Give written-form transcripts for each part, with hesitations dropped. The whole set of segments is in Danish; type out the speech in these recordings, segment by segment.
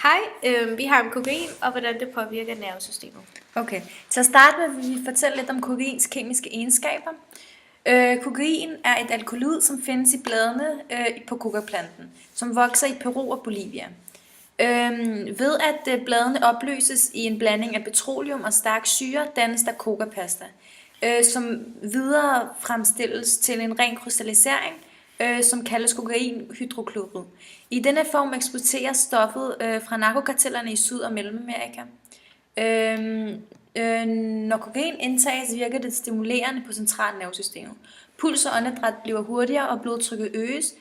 Hej, vi har om kokain og hvordan det påvirker nervesystemet. Okay, til at starte med vil vi fortælle lidt om kokains kemiske egenskaber. Kokain er et alkaloid, som findes i bladene på kokaplanten, som vokser i Peru og Bolivia. Ved at bladene opløses i en blanding af petroleum og stærk syre, dannes der kokapasta, som videre fremstilles til en ren krystallisering, som kaldes kokainhydroklorid. I denne form eksporteres stoffet fra narkokartellerne i Syd- og Mellemamerika. Når kokain indtages, virker det stimulerende på centralnervesystemet. Puls og åndedræt bliver hurtigere, og blodtrykket øges.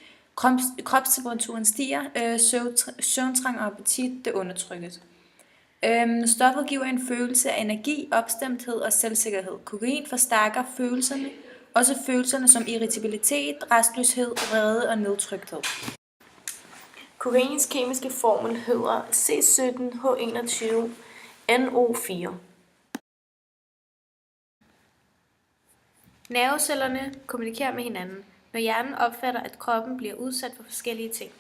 Kropstemperaturen stiger, søvntrang og appetit det undertrykkes. Stoffet giver en følelse af energi, opstemthed og selvsikkerhed. Kokain forstærker følelserne, også følelserne som irritabilitet, restløshed, vrede og nedtrykthed. Kokains kemiske formel hedder C17H21NO4. Nervecellerne kommunikerer med hinanden, når hjernen opfatter, at kroppen bliver udsat for forskellige ting.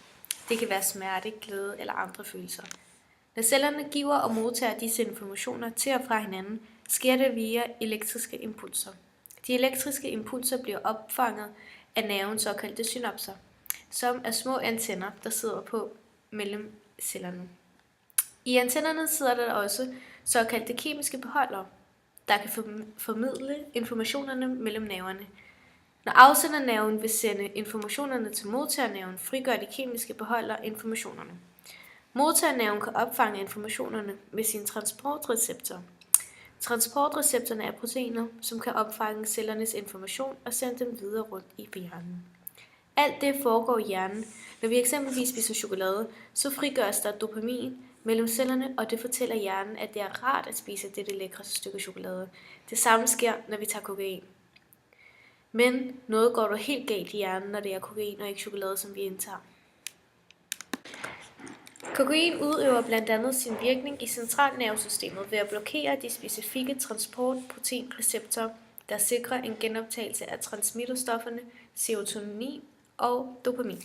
Det kan være smerte, glæde eller andre følelser. Når cellerne giver og modtager disse informationer til og fra hinanden, sker det via elektriske impulser. De elektriske impulser bliver opfanget af nervens såkaldte synapser, som er små antenner, der sidder på mellem cellerne. I antennerne sidder der også såkaldte kemiske beholdere, der kan formidle informationerne mellem nerverne. Når afsendernerven vil sende informationerne til modtagernerven, frigør de kemiske beholdere informationerne. Modtagernerven kan opfange informationerne med sine transportreceptorer. Transportreceptorerne er proteiner, som kan opfange cellernes information og sende dem videre rundt i hjernen. Alt det foregår i hjernen. Når vi eksempelvis spiser chokolade, så frigøres der dopamin mellem cellerne, og det fortæller hjernen, at det er rart at spise dette lækre stykke chokolade. Det samme sker, når vi tager kokain. Men noget går dog helt galt i hjernen, når det er kokain og ikke chokolade, som vi indtager. Kokain udøver blandt andet sin virkning i centralnervesystemet ved at blokere de specifikke transportproteinreceptorer, der sikrer en genoptagelse af transmitterstofferne serotonin og dopamin.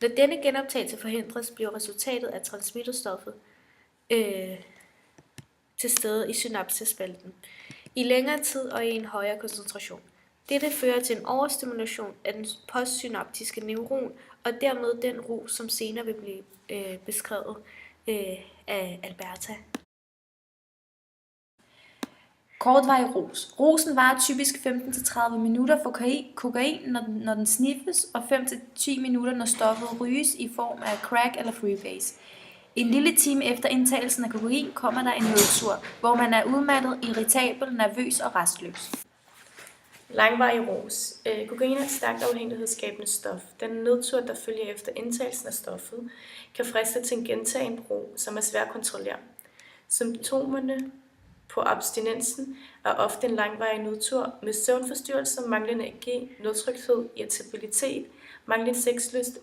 Når denne genoptagelse forhindres, bliver resultatet af transmitterstoffet til stede i synapsespalten i længere tid og i en højere koncentration. Dette fører til en overstimulation af den postsynaptiske neuron og dermed den ro, som senere vil blive beskrevet af Alberta. Kortvarig rus. Rusen varer typisk 15-30 minutter for kokain, når den sniffes, og 5-10 minutter, når stoffet ryges i form af crack eller freebase. En lille time efter indtagelsen af kokain kommer der en nedtur, hvor man er udmattet, irritabel, nervøs og restløs. Langvarig rus. Kokain er et stærkt afhængighedsskabende stof. Den nedtur, der følger efter indtagelsen af stoffet, kan friste til en gentagen brug, som er svær at kontrollere. Symptomerne på abstinensen er ofte en langvarig nedtur med søvnforstyrrelser, manglende energi, nedtrykthed, irritabilitet, manglende sexlyst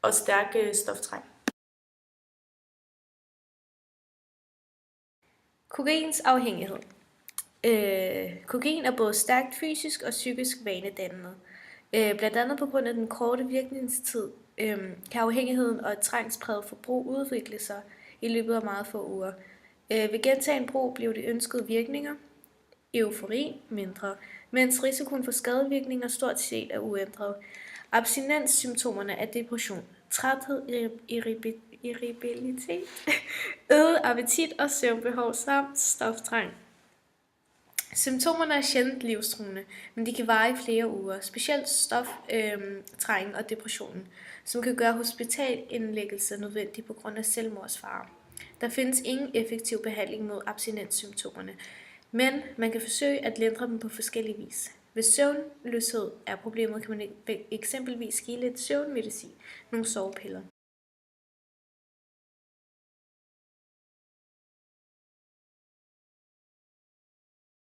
og stærk stoftræng. Kokains afhængighed. Kokain er både stærkt fysisk og psykisk vanedannende. Blandt andet på grund af den korte virkningstid kan afhængigheden og et trangspræget forbrug udvikle sig i løbet af meget få uger. Ved gentagen brug bliver de ønskede virkninger, eufori, mindre, mens risikoen for skadevirkninger stort set er uændret. Abstinenssymptomerne er depression, træthed, irritabilitet, øget appetit og søvnbehov samt stoftrang. Symptomerne er sjældent livstruende, men de kan vare i flere uger, specielt stoftræng og depressionen, som kan gøre hospitalindlæggelse nødvendig på grund af selvmordsfare. Der findes ingen effektiv behandling mod abstinenssymptomerne, men man kan forsøge at lindre dem på forskellige vis. Hvis søvnløshed er problemet, kan man eksempelvis give lidt søvnmedicin, nogle sovepiller.